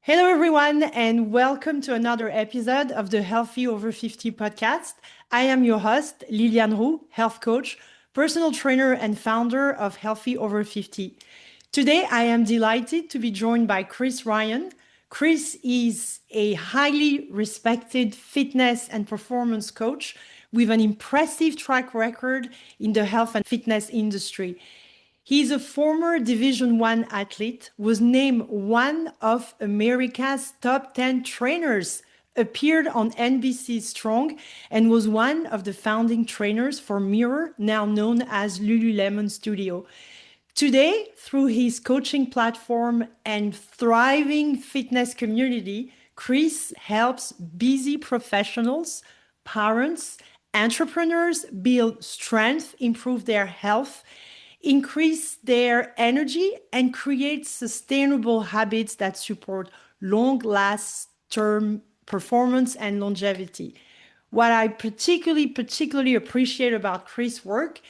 Hello, everyone, and welcome to another episode of the Healthy Over 50 podcast. I am your host, Liliane Roux, health coach, personal trainer, and founder of Healthy Over 50. Today, I am delighted to be joined by Chris Ryan. Chris is a highly respected fitness and performance coach with an impressive track record in the health and fitness industry. He's a former Division One athlete, was named one of America's top 10 trainers, appeared on NBC Strong, and was one of the founding trainers for Mirror, now known as Lululemon Studio. Today, through his coaching platform and thriving fitness community, Chris helps busy professionals, parents, entrepreneurs build strength, improve their health, increase their energy, and create sustainable habits that support long last term performance and longevity. What I particularly appreciate about Chris' work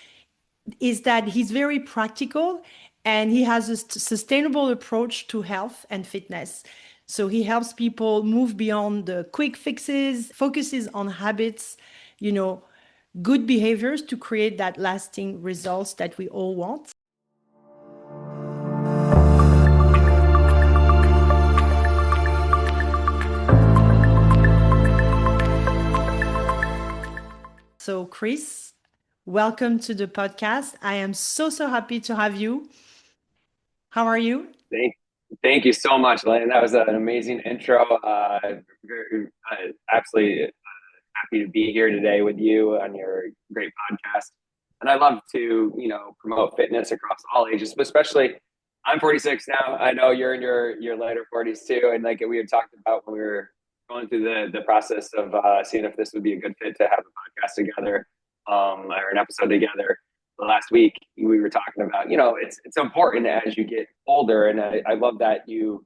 is that he's very practical and he has a sustainable approach to health and fitness. So he helps people move beyond the quick fixes, focuses on habits, you know, good behaviors to create that lasting results that we all want. So, Chris, welcome to the podcast. I am so happy to have you. How are you? Thank, thank you so much, Lynn. That was an amazing intro. Absolutely happy to be here today with you on your great podcast. And I love to, promote fitness across all ages, but especially I'm 46 now. I know you're in your later 40s too. And like we had talked about when we were going through the process of seeing if this would be a good fit to have a podcast together, or an episode together last week. We were talking about, it's important as you get older. And I love that you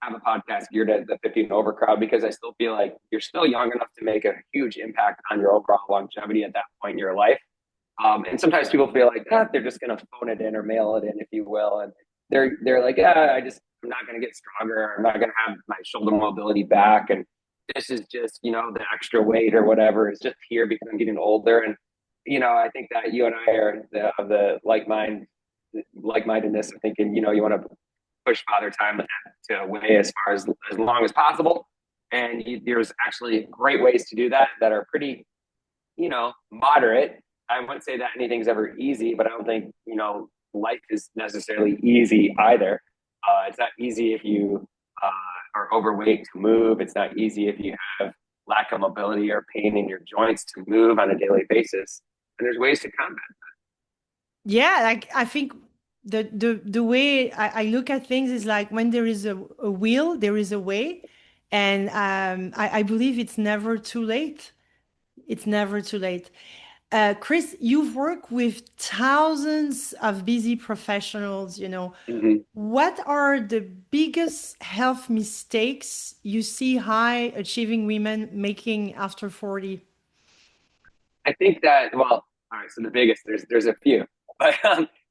have a podcast geared at the 50 and over crowd, because I still feel like you're still young enough to make a huge impact on your overall longevity at that point in your life. And sometimes people feel like they're just going to phone it in or mail it in, if you will. And they're like, I'm not going to get stronger. I'm not going to have my shoulder mobility back. And this is just, the extra weight or whatever is just here because I'm getting older. And I think that you and I are of the like-mindedness of thinking, you want to push father time to away as long as possible. And there's actually great ways to do that that are pretty, moderate. I wouldn't say that anything's ever easy, but I don't think, life is necessarily easy either. It's not easy if you are overweight to move. It's not easy if you have lack of mobility or pain in your joints to move on a daily basis. And there's ways to combat Yeah, like I think the way I look at things is like when there is a will, there is a way. And I believe it's never too late. It's never too late. Chris, you've worked with thousands of busy professionals. that. What are the biggest health mistakes you see high achieving women making after 40? I think that, well, all right, so there's a few, but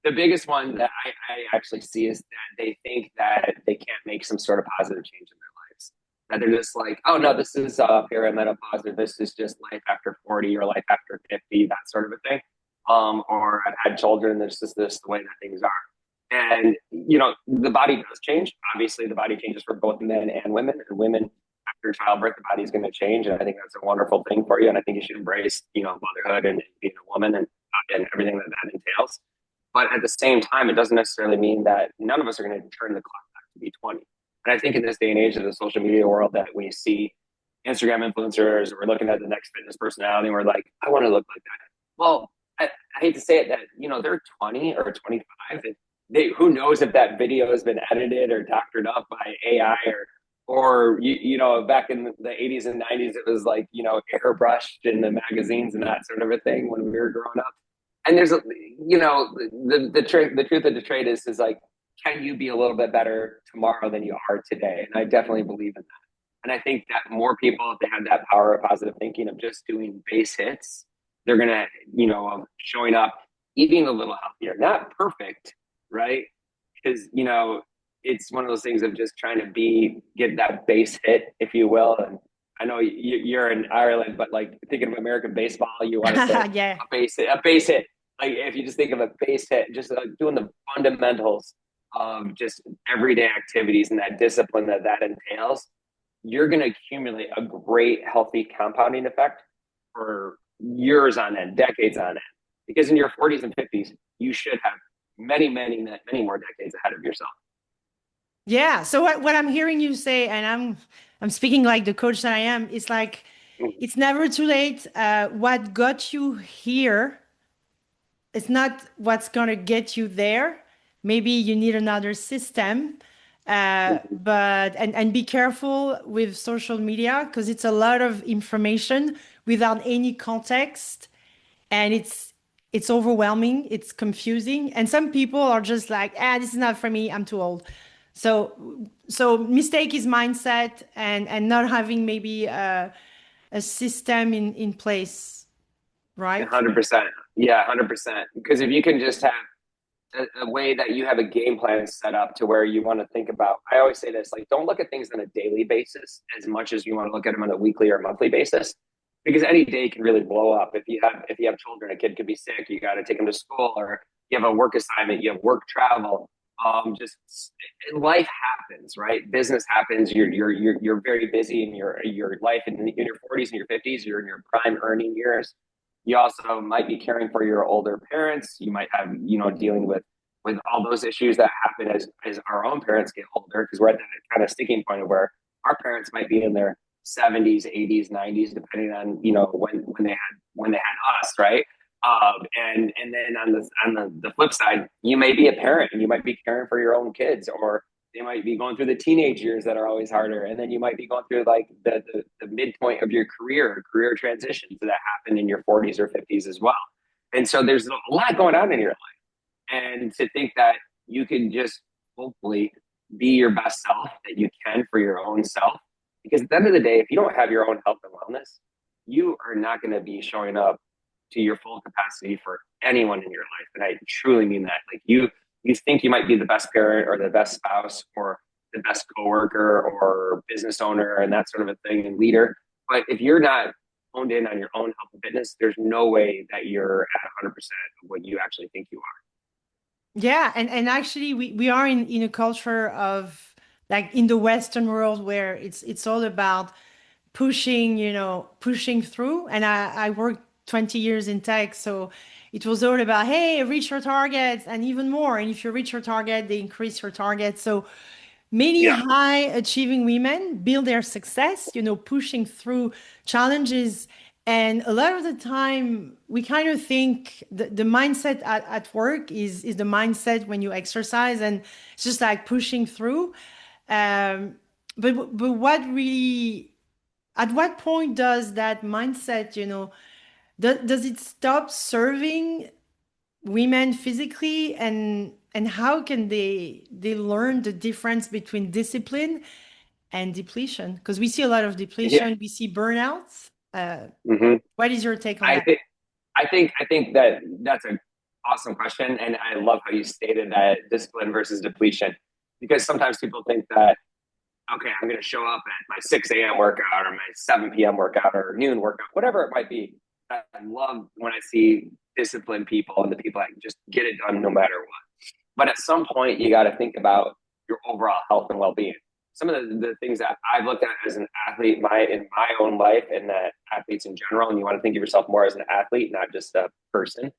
the biggest one that I actually see is that they think that they can't make some sort of positive change in their lives. That they're just like, oh no, this is perimenopause, or this is just life after 40 or life after 50, that sort of a thing. Or I've had children, this is this the way that things are. And, the body does change. Obviously, the body changes for both men and women. And women, after childbirth, the body is going to change. And I think that's a wonderful thing for you. And I think you should embrace, motherhood and being a woman and everything that entails. But at the same time, it doesn't necessarily mean that none of us are going to turn the clock back to be 20. And I think in this day and age of the social media world that we see Instagram influencers, we're looking at the next fitness personality, and we're like, I want to look like that. Well, I hate to say it, that, they're 20 or 25. And who knows if that video has been edited or doctored up by AI or back in the 80s and 90s, it was like, airbrushed in the magazines and that sort of a thing when we were growing up. And there's, the truth of the trade is like, can you be a little bit better tomorrow than you are today? And I definitely believe in that. And I think that more people, if they have that power of positive thinking of just doing base hits, they're going to, showing up, eating a little healthier, not perfect, right? Because, it's one of those things of just trying to get that base hit, if you will. And I know you're in Ireland, but like thinking of American baseball, you want to say Yeah. a base hit. Like if you just think of a base hit, just like doing the fundamentals of just everyday activities and that discipline that entails, you're going to accumulate a great, healthy compounding effect for years on end, decades on end. Because in your 40s and 50s, you should have many more decades ahead of yourself. Yeah. So what I'm hearing you say, and I'm speaking like the coach that I am, is like it's never too late. What got you here, it's not what's gonna get you there. Maybe you need another system. But and be careful with social media because it's a lot of information without any context, and it's overwhelming, it's confusing, and some people are just like, this is not for me, I'm too old. So mistake is mindset and not having maybe a system in place, right? 100%. Yeah, 100%. Because if you can just have a way that you have a game plan set up to where you want to think about, I always say this, like, don't look at things on a daily basis as much as you want to look at them on a weekly or monthly basis. Because any day can really blow up. If you have children, a kid could be sick, you got to take them to school, or you have a work assignment, you have work travel. Just life happens, right? Business happens. You're very busy in your life in your 40s and your 50s. You're in your prime earning years. You also might be caring for your older parents. You might have, dealing with all those issues that happen as our own parents get older, because we're at that kind of sticking point of where our parents might be in their 70s, 80s, 90s, depending on when they had us, right? And then on the flip side, you may be a parent and you might be caring for your own kids, or they might be going through the teenage years that are always harder, and then you might be going through like the midpoint of your career transitions that happen in your 40s or 50s as well. And so there's a lot going on in your life, and to think that you can just hopefully be your best self that you can for your own self, because at the end of the day, if you don't have your own health and wellness, you are not going to be showing up to your full capacity for anyone in your life. And I truly mean that. Like you think you might be the best parent or the best spouse or the best coworker or business owner and that sort of a thing and leader. But if you're not honed in on your own health and fitness, there's no way that you're at 100% of what you actually think you are. Yeah, and actually we are in a culture of like in the Western world where it's all about pushing, pushing through. And I worked 20 years in tech, so it was all about, hey, reach your targets and even more. And if you reach your target, they increase your target. So many Yeah. high achieving women build their success, pushing through challenges. And a lot of the time, we kind of think the mindset at work is the mindset when you exercise, and it's just like pushing through. Um, but what really, at what point does that mindset, does it stop serving women physically, and how can they learn the difference between discipline and depletion? Because we see a lot of Yeah. depletion, we see burnouts. hmm What is your take on I that? think I think that that's an awesome question, and I love how you stated that discipline versus depletion, because sometimes people think that, okay, I'm going to show up at my 6 a.m. workout or my 7 p.m. workout or noon workout, whatever it might be. I love when I see disciplined people and the people that just get it done no matter what. But at some point, you got to think about your overall health and well-being. Some of the things that I've looked at as an athlete in my own life, and that athletes in general, and you want to think of yourself more as an athlete, not just a person.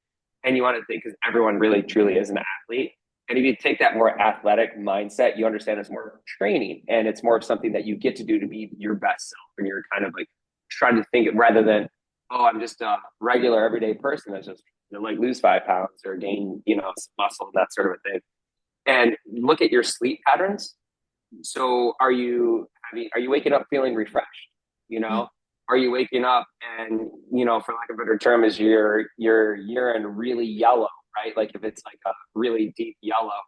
And you want to think, because everyone really truly is an athlete. And if you take that more athletic mindset, you understand it's more training and it's more of something that you get to do to be your best self. And you're kind of like trying to think it rather than, oh, I'm just a regular everyday person that's just like lose 5 pounds or gain, some muscle and that sort of a thing. And look at your sleep patterns. So are you waking up feeling refreshed? You Mm. know, are you waking up and, for lack of a better term, is your urine really yellow, right? Like if it's like a really deep yellow,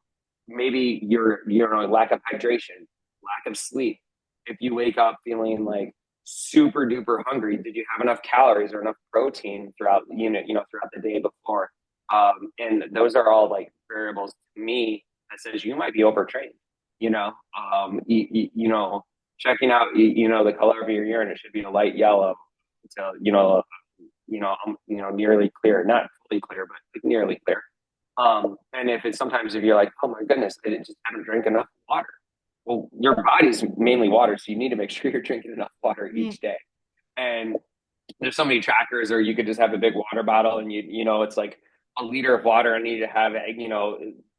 maybe you're lack of hydration, lack of sleep. If you wake up feeling like super duper hungry, did you have enough calories or enough protein throughout throughout the day before? And those are all like variables to me that says you might be overtrained. you know, checking out, the color of your urine, it should be a light yellow until, nearly clear, not fully clear, but like nearly clear. And sometimes if you're like, oh my goodness, I just haven't drank enough water. Well, your body's mainly water, so you need to make sure you're drinking enough water Mm. each day. And there's so many trackers, or you could just have a big water bottle, and it's like a liter of water. I need to have,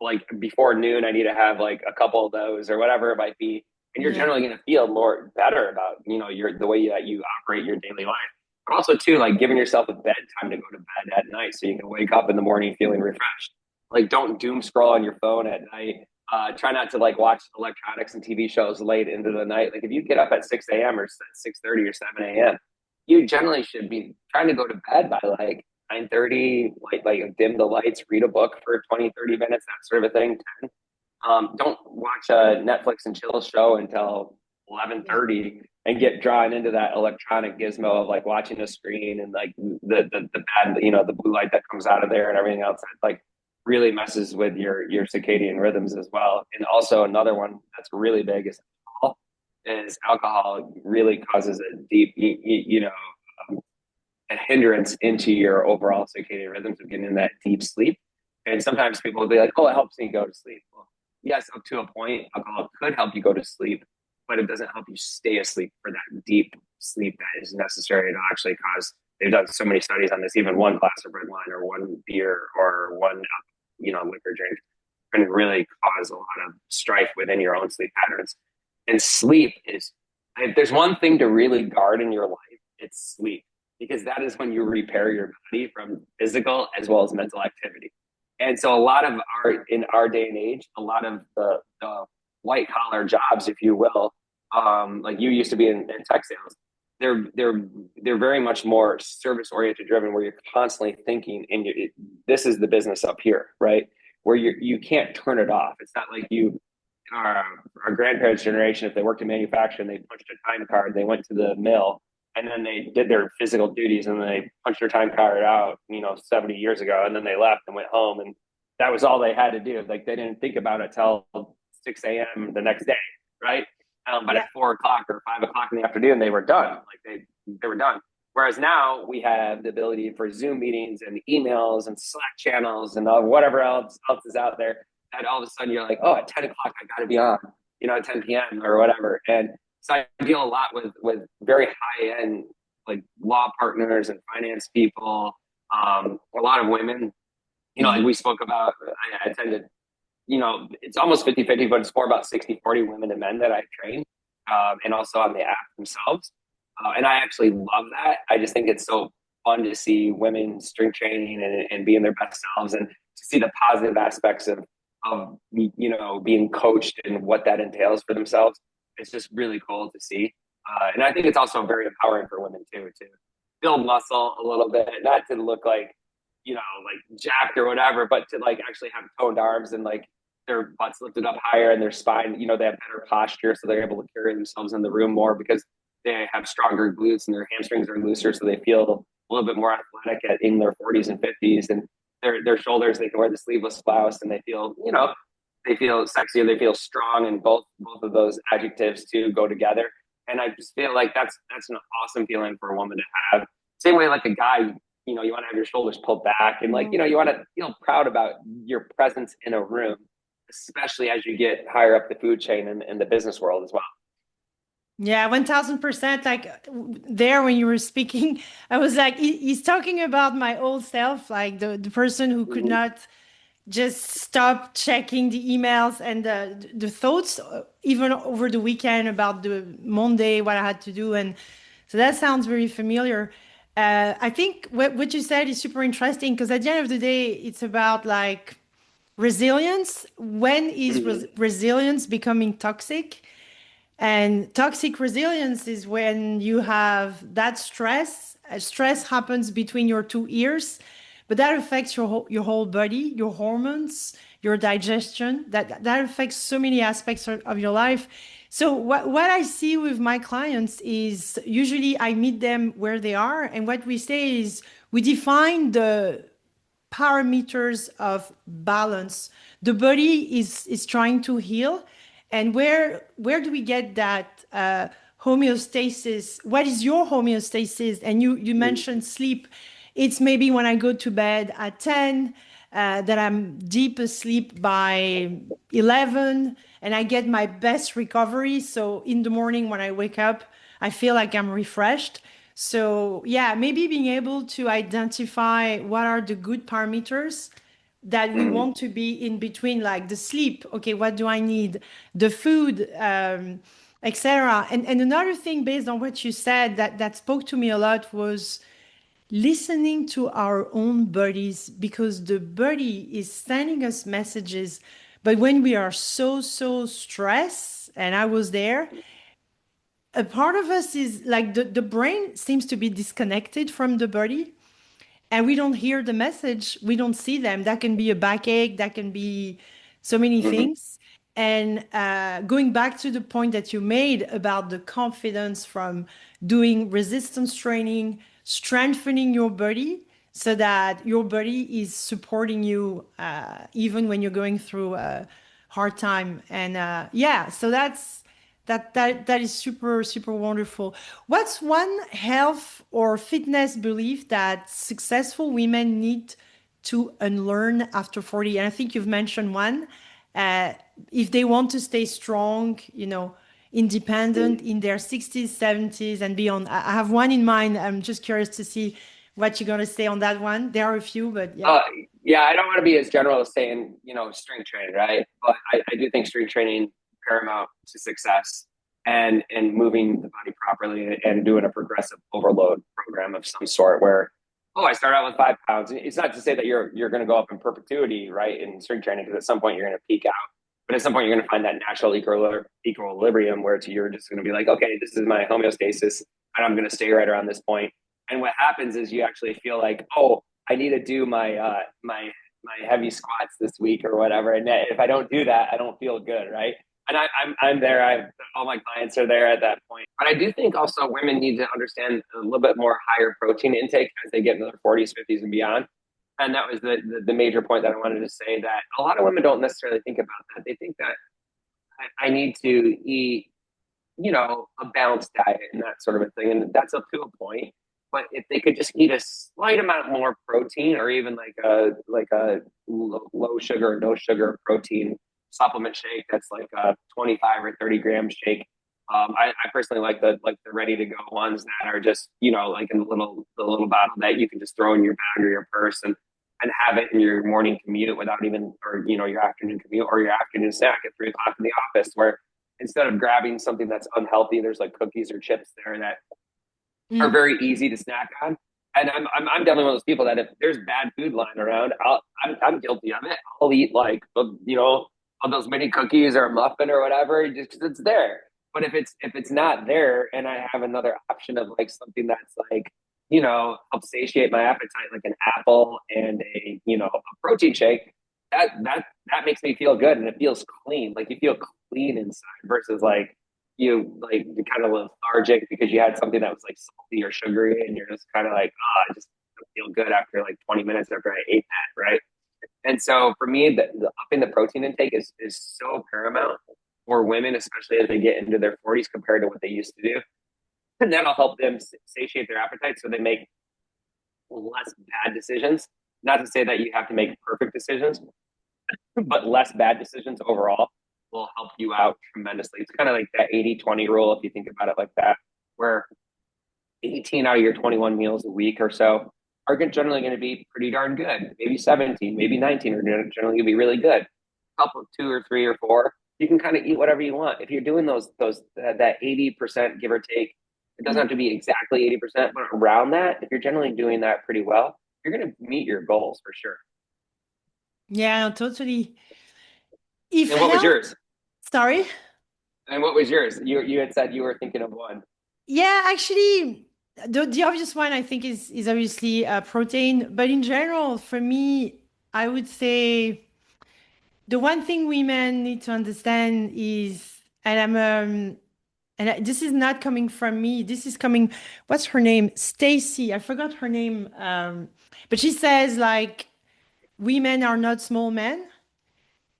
like before noon, I need to have like a couple of those, or whatever it might be. And you're Yeah. generally going to feel more better about, the way that you operate your daily life. But also too, like giving yourself a bedtime to go to bed at night, so you can wake up in the morning feeling refreshed. Like, don't doom scroll on your phone at night. Try not to like watch electronics and TV shows late into the night. Like, if you get up at 6 a.m. or 6:30 or 7 a.m., you generally should be trying to go to bed by like 9:30. Like dim the lights, read a book for 20-30 minutes, that sort of a thing. 10. Don't watch a Netflix and chill show until Yeah. 11:30 and get drawn into that electronic gizmo of like watching a screen, and like the bad, the blue light that comes out of there and everything else that like really messes with your circadian rhythms as well. And also another one that's really big is alcohol. Alcohol really causes a deep, um, a hindrance into your overall circadian rhythms of getting in that deep sleep. And sometimes people will be like, "Oh, it helps me go to sleep." Well, yes, up to a point, alcohol could help you go to sleep, but it doesn't help you stay asleep for that deep sleep that is necessary to actually cause. They've done so many studies on this. Even one glass of red wine, or one beer, or one liquor drink can really cause a lot of strife within your own sleep patterns. And sleep is, if there's one thing to really guard in your life, it's sleep, because that is when you repair your body from physical as well as mental activity. And so a lot of in our day and age, a lot of the white collar jobs, if you will, like you used to be in tech sales, they're very much more service oriented driven, where you're constantly thinking, and this is the business up here, right? Where you can't turn it off. It's not like our grandparents' generation, if they worked in manufacturing, they punched a time card, they went to the mill, and then they did their physical duties, and then they punched their time card out, 70 years ago, and then they left and went home, and that was all they had to do. Like, they didn't think about it till 6 a.m. the next day, right? But Yeah. at 4 o'clock or 5 o'clock in the afternoon, they were done. Like, they were done. Whereas now we have the ability for Zoom meetings and emails and Slack channels and whatever else is out there, that all of a sudden you're like, oh, at 10 o'clock, I got to be on, at 10 p.m. or whatever. And so I deal a lot with very high end, like law partners and finance people, a lot of women, like Mhm. we spoke about. I attended, it's almost 50-50, but it's more about 60-40 women and men that I train, and also on the app themselves. And I actually love that. I just think it's so fun to see women strength training and being their best selves, and to see the positive aspects of being coached and what that entails for themselves. It's just really cool to see. And I think it's also very empowering for women too, to build muscle a little bit, not to look like, like jacked or whatever, but to like actually have toned arms, and like their butts lifted up higher, and their spine, they have better posture, so they're able to carry themselves in the room more, because they have stronger glutes and their hamstrings are looser, so they feel a little bit more athletic in their 40s and 50s. And their shoulders, they can wear the sleeveless blouse, and they feel, they feel sexier, they feel strong, and both of those adjectives too go together. And I just feel like that's an awesome feeling for a woman to have. Same way, like a guy, you want to have your shoulders pulled back, and like, you want to feel proud about your presence in a room, especially as you get higher up the food chain in the business world as well. Yeah, 1000%. Like there when you were speaking, I was like, he's talking about my old self, like the person who could Mm-hmm. not just stop checking the emails and the thoughts, even over the weekend about the Monday, what I had to do. And so that sounds very familiar. I think what you said is super interesting because at the end of the day, it's about like resilience. When is Mm-hmm. resilience becoming toxic? And toxic resilience is when you have that stress. Stress happens between your two ears, but that affects your whole body, your hormones, your digestion. That affects so many aspects of your life. So what I see with my clients is usually I meet them where they are, and what we say is we define the parameters of balance. The body is trying to heal, And where do we get that homeostasis? What is your homeostasis? And you mentioned sleep. It's maybe when I go to bed at 10, that I'm deep asleep by 11, and I get my best recovery. So in the morning when I wake up, I feel like I'm refreshed. So yeah, maybe being able to identify what are the good parameters that we Mm-hmm. want to be in between, like the sleep. Okay, what do I need? The food, etc. And another thing based on what you said that spoke to me a lot was listening to our own bodies, because the body is sending us messages. But when we are so stressed, and I was there, a part of us is like the brain seems to be disconnected from the body, and we don't hear the message, we don't see them. That can be a backache, that can be so many Mm-hmm. things. And going back to the point that you made about the confidence from doing resistance training, strengthening your body so that your body is supporting you even when you're going through a hard time. And yeah, so that is super wonderful. What's one health or fitness belief that successful women need to unlearn after 40? And I think you've mentioned one. Uh, if they want to stay strong, independent in their 60s, 70s, and beyond. I have one in mind. I'm just curious to see what you're going to say on that one. There are a few, but yeah. Uh, yeah, I don't want to be as general as saying, strength training, right? But I do think strength training paramount to success and moving the body properly and doing a progressive overload program of some sort where, oh, I start out with 5 pounds. It's not to say that you're going to go up in perpetuity, right, in strength training, because at some point you're going to peak out. But at some point you're going to find that natural equilibrium where you're just going to be like, okay, this is my homeostasis, and I'm going to stay right around this point. And what happens is you actually feel like, oh, I need to do my heavy squats this week or whatever. And if I don't do that, I don't feel good, right? And I'm there. All my clients are there at that point. But I do think also women need to understand a little bit more higher protein intake as they get into their 40s, 50s, and beyond. And that was the major point that I wanted to say, that a lot of women don't necessarily think about that. They think that I need to eat, a balanced diet and that sort of a thing. And that's up to a point. But if they could just eat a slight amount more protein, or even like a low sugar, no sugar protein supplement shake that's like a 25 or 30 gram shake. I personally like the ready to go ones that are just like in the little bottle that you can just throw in your bag or your purse and have it in your morning commute without even, or your afternoon commute or your afternoon snack at 3 o'clock in the office, where instead of grabbing something that's unhealthy, there's like cookies or chips there that are Mm. very easy to snack on. And I'm definitely one of those people that if there's bad food lying around, I'm guilty of it. I'll eat like of those mini cookies or a muffin or whatever, just because it's there. But if it's not there, and I have another option of like something that's like help satiate my appetite, like an apple and a protein shake, that makes me feel good, and it feels clean. Like you feel clean inside versus you're kind of lethargic because you had something that was like salty or sugary, and you're just kind of like, oh, I just don't feel good after like 20 minutes after I ate that, right? And so for me, the upping the protein intake is so paramount for women, especially as they get into their 40s compared to what they used to do. And that'll help them satiate their appetite so they make less bad decisions. Not to say that you have to make perfect decisions, but less bad decisions overall will help you out tremendously. It's kind of like that 80-20 rule, if you think about it like that, where 18 out of your 21 meals a week or so are generally going to be pretty darn good. Maybe 17, maybe 19 are generally going to be really good. A couple, two or three or four, you can kind of eat whatever you want. If you're doing that 80% give or take, it doesn't have to be exactly 80%, but around that, if you're generally doing that pretty well, you're going to meet your goals for sure. Yeah, totally. If And what was health, yours? sorry. And what was yours? You had said you were thinking of one. Yeah, actually, the obvious one I think is obviously protein. But in general, for me, I would say the one thing women need to understand is, and this is not coming from me. This is coming. What's her name? Stacy. I forgot her name. But she says like women are not small men.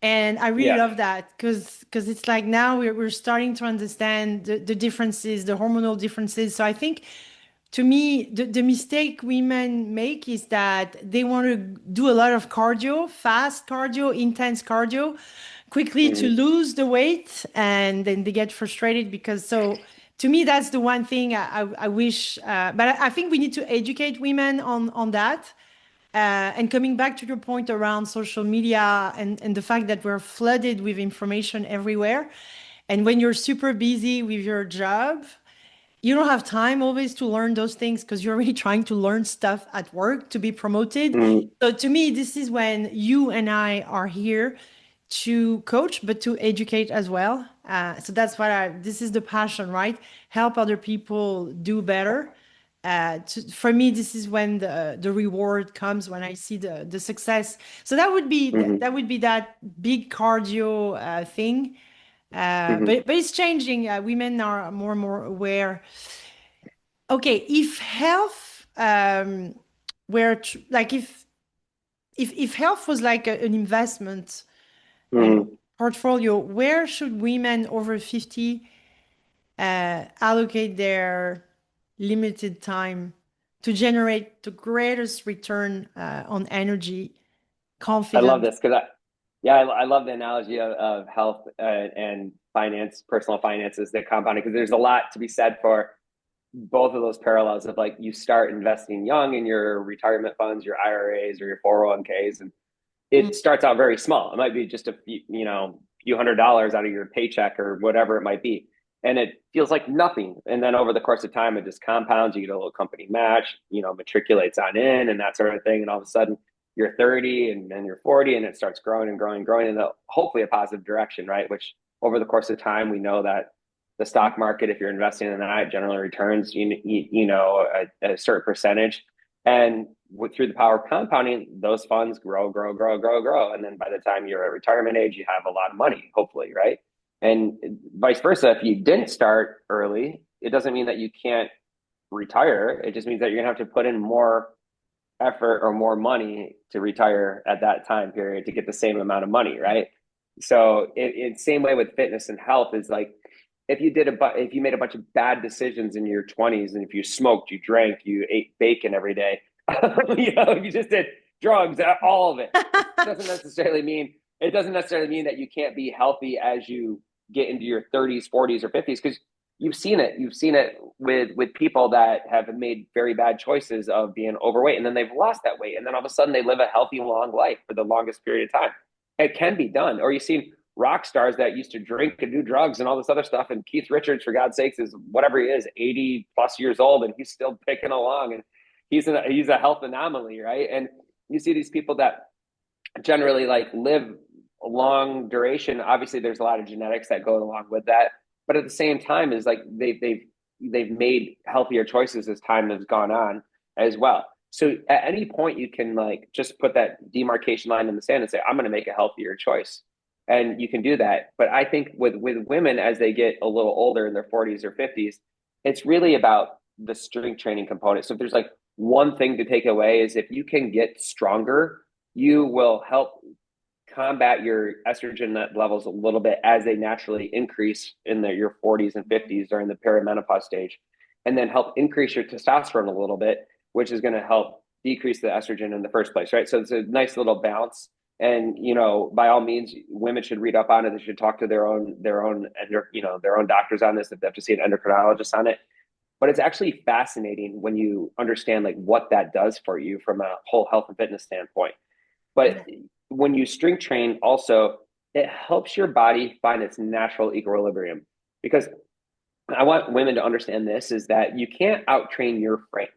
And I really Yeah. love that because it's like now we're starting to understand the differences, the hormonal differences. So I think to me, the mistake women make is that they want to do a lot of cardio, fast cardio, intense cardio, quickly to Hmm. lose the weight, and then they get frustrated because so. To me, that's the one thing I wish, but I think we need to educate women on that. And coming back to your point around social media and the fact that we're flooded with information everywhere, and when you're super busy with your job, you don't have time always to learn those things because you're really trying to learn stuff at work to be promoted. Hmm. So to me, this is when you and I are here to coach, but to educate as well. So that's what this is the passion, right? Help other people do better. For me, this is when the reward comes when I see the success. So Hmm. that would be that big cardio thing. Hmm. But it's changing. Women are more and more aware. Okay, if health were like if health was like an investment Hmm. portfolio, where should women over 50 allocate their limited time to generate the greatest return on energy, I love confidence? this because I love the analogy of health and finance, personal finances that compounding because there's a lot to be said for both of those parallels of like you start investing young in your retirement funds, your IRAs or your 401ks, and Mm. it starts out very small. It might be just a few, few $100s out of your paycheck or whatever it might be. And it feels like nothing. And then over the course of time, it just compounds. You get a little company match, matriculates on in and that sort of thing. And all of a sudden you're 30 and then you're 40 and it starts growing and growing, growing in hopefully a positive direction, right? Which over the course of time, we know that the stock market, if you're investing in that, generally returns, a certain percentage. And through the power of compounding, those funds grow, grow, grow, grow, grow. And then by the time you're at retirement age, you have a lot of money, hopefully, right? And vice versa, if you didn't start early, it doesn't mean that you can't retire. It just means that you're going to have to put in more effort or more money to retire at that time period to get the same amount of money, right? So same way with fitness and health is like if you made a bunch of bad decisions in your 20s and if you smoked, you drank, you ate bacon every day, if you just did drugs, all of it, doesn't necessarily mean it doesn't necessarily mean that you can't be healthy as you get into your 30s, 40s, or 50s because you've seen it. You've seen it with people that have made very bad choices of being overweight, and then they've lost that weight, and then all of a sudden they live a healthy, long life for the longest period of time. It can be done. Or you've seen rock stars that used to drink and do drugs and all this other stuff. And Keith Richards, for God's sakes, is whatever he is, 80 plus years old, and he's still picking along. And he's a health anomaly, right? And you see these people that generally like live a long duration. Obviously, there's a lot of genetics that go along with that, but at the same time, is like they've made healthier choices as time has gone on as well. So at any point, you can like just put that demarcation line in the sand and say, "I'm going to make a healthier choice," and you can do that. But I think with women as they get a little older in their 40s or 50s, it's really about the strength training component. So if there's like one thing to take away is if you can get stronger, you will help combat your estrogen levels a little bit as they naturally increase in your 40s and 50s during the perimenopause stage, and then help increase your testosterone a little bit, which is going to help decrease the estrogen in the first place, right? So it's a nice little balance. And by all means, women should read up on it. They should talk to their own doctors on this if they have to see an endocrinologist on it. But it's actually fascinating when you understand like what that does for you from a whole health and fitness standpoint. But when you strength train, also, it helps your body find its natural equilibrium. Because I want women to understand this is that you can't out train your frame.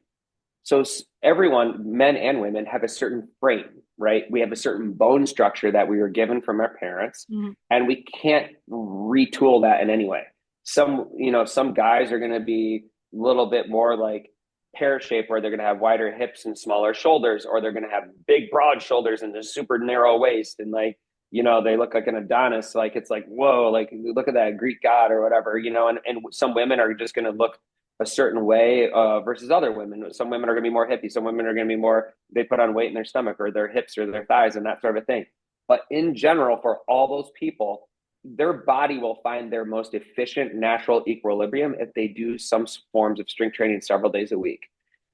So everyone, men and women, have a certain frame, right? We have a certain bone structure that we were given from our parents, Mhm. and we can't retool that in any way. Some guys are going to be a little bit more like pear shape where they're going to have wider hips and smaller shoulders, or they're going to have big, broad shoulders and just super narrow waist. And like, they look like an Adonis. Like, it's like, whoa, like look at that Greek god or whatever, and some women are just going to look a certain way versus other women. Some women are going to be more hippie. Some women are going to be more, they put on weight in their stomach or their hips or their thighs and that sort of thing. But in general, for all those people, their body will find their most efficient natural equilibrium if they do some forms of strength training several days a week.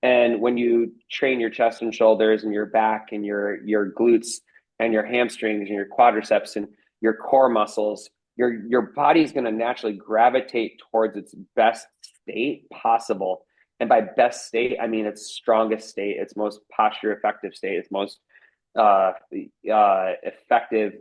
And when you train your chest and shoulders and your back and your glutes and your hamstrings and your quadriceps and your core muscles, your body is going to naturally gravitate towards its best state possible. And by best state, I mean its strongest state, its most posture effective state, its most effective,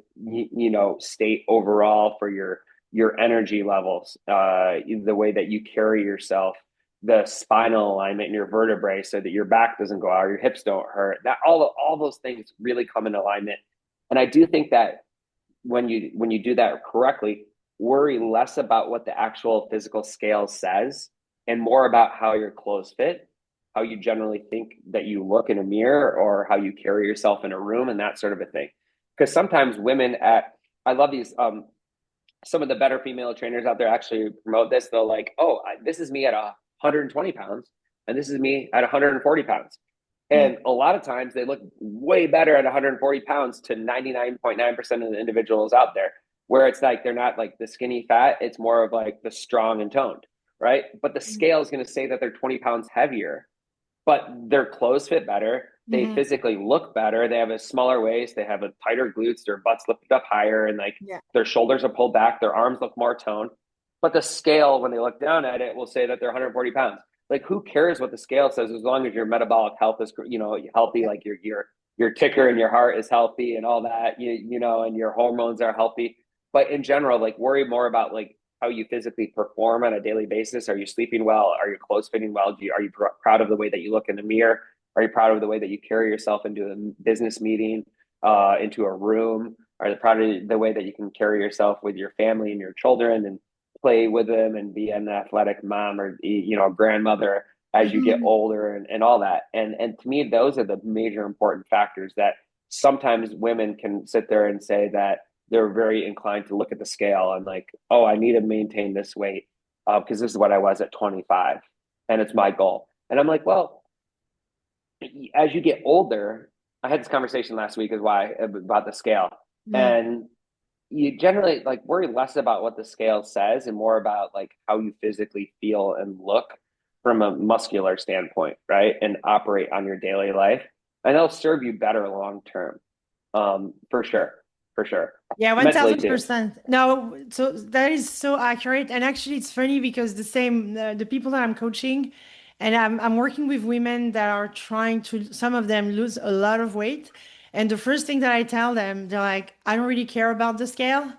state overall for your energy levels, the way that you carry yourself, the spinal alignment in your vertebrae, so that your back doesn't go out, or your hips don't hurt. That all those things really come in alignment. And I do think that when you do that correctly, worry less about what the actual physical scale says and more about how your clothes fit, how you generally think that you look in a mirror, or how you carry yourself in a room, and that sort of a thing. Because sometimes I love these, some of the better female trainers out there actually promote this. They'll like, oh, this is me at 120 pounds, and this is me at 140 pounds. And a lot of times they look way better at 140 pounds to 99.9% of the individuals out there, where it's like they're not like the skinny fat, it's more of like the strong and toned, right? But the scale is going to say that they're 20 pounds heavier, but their clothes fit better. They physically look better. They have a smaller waist. They have a tighter glutes. Their butts lifted up higher, and like their shoulders are pulled back. Their arms look more toned. But the scale, when they look down at it, will say that they're 140 pounds. Like, who cares what the scale says, as long as your metabolic health is, healthy, like your ticker and your heart is healthy and all that, and your hormones are healthy. But in general, like, worry more about like how you physically perform on a daily basis. Are you sleeping well? Are your clothes fitting well? Are you proud of the way that you look in the mirror? Are you proud of the way that you carry yourself into a business meeting, into a room? Are you proud of the way that you can carry yourself with your family and your children, and play with them and be an athletic mom, or grandmother as you get older, and all that? And to me, those are the major important factors that sometimes women can sit there and say that they're very inclined to look at the scale and like, oh, I need to maintain this weight because this is what I was at 25 and it's my goal. And I'm like, well, as you get older, I had this conversation last week about the scale, and you generally like worry less about what the scale says and more about like how you physically feel and look from a muscular standpoint, right? And operate on your daily life, and they'll serve you better long term, for sure, for sure. Yeah, Mentally too. 1000%. No, so that is so accurate. And actually, it's funny because the people that I'm coaching, and I'm working with women that are trying to, some of them lose a lot of weight. And the first thing that I tell them, they're like, I don't really care about the scale.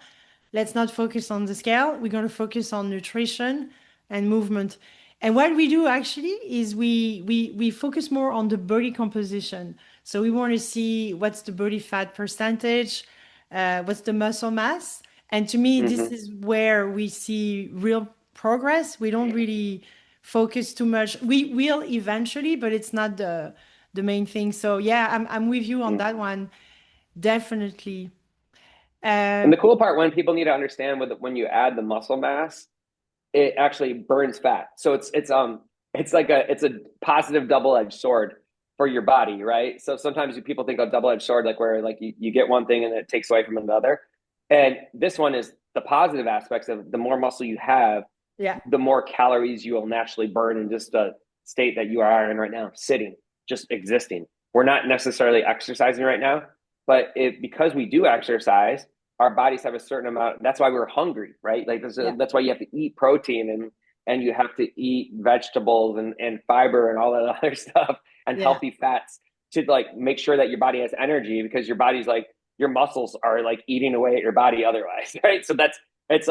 Let's not focus on the scale. We're going to focus on nutrition and movement. And what we do actually is we focus more on the body composition. So we want to see what's the body fat percentage, what's the muscle mass. And to me, this Mm-hmm. is where we see real progress. We don't really focus too much. We will eventually, but it's not the main thing. So yeah, I'm with you on that one. Definitely. And Um, the cool part, when people need to understand, when you add the muscle mass, it actually burns fat. So it's a positive double-edged sword for your body, right? So sometimes people think of double-edged sword like where like you get one thing and it takes away from another. And this one is the positive aspects of the more muscle you have, yeah. the more calories you will naturally burn in just the state that you are in right now, sitting, just existing. We're not necessarily exercising right now, but because we do exercise, our bodies have a certain amount. That's why we're hungry, right? Like Yeah. that's why you have to eat protein, and you have to eat vegetables and fiber and all that other stuff and Yeah. healthy fats to like make sure that your body has energy, because your body's like, your muscles are like eating away at your body otherwise, right? So it's